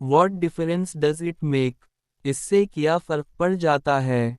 What difference does it make? इससे क्या फर्क पड़ जाता है?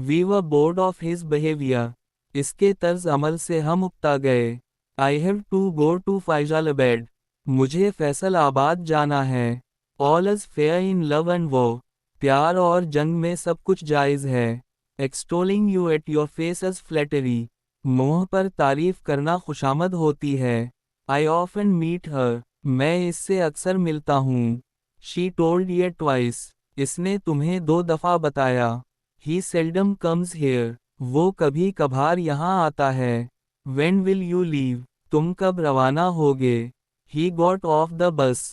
We were bored of his behavior. इसके तर्ज अमल से हम उकता गए। I have to go to Faisalabad. मुझे फैसलाबाद जाना है। All is fair in love and war. प्यार और जंग में सब कुछ जायज़ है। Extolling you at your face as flattery. मुंह पर तारीफ करना खुशामद होती है। I often meet her. मैं इससे अक्सर मिलता हूँ। She told you twice. इसने तुम्हें 2 दफ़ा बताया। He seldom comes here. वो कभी कभार यहाँ आता है। When will you leave? तुम कब रवाना होगे? He got off the bus.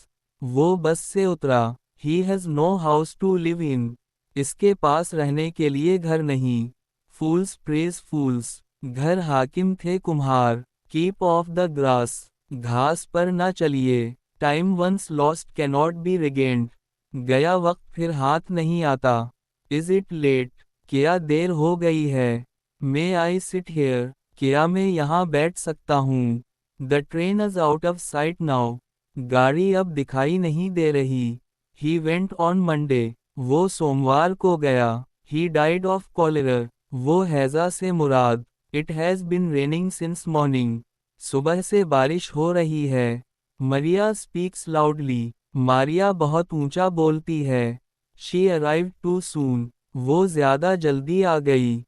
वो बस से उतरा। He has no house to live in. इसके पास रहने के लिए घर नहीं। Fools praise fools. घर हाकिम थे कुम्हार। Keep off the grass. घास पर न चलिए। Time once lost cannot be regained. गया वक्त फिर हाथ नहीं आता। Is it late? क्या देर हो गई है? May I sit here? क्या मैं यहाँ बैठ सकता हूँ? The train is out of sight now. गाड़ी अब दिखाई नहीं दे रही। He went on Monday. वो सोमवार को गया। He died of cholera. वो हैजा से मुराद। It has been raining since morning. सुबह से बारिश हो रही है। Maria speaks loudly. मारिया बहुत ऊंचा बोलती है। She arrived too soon. वो ज्यादा जल्दी आ गई।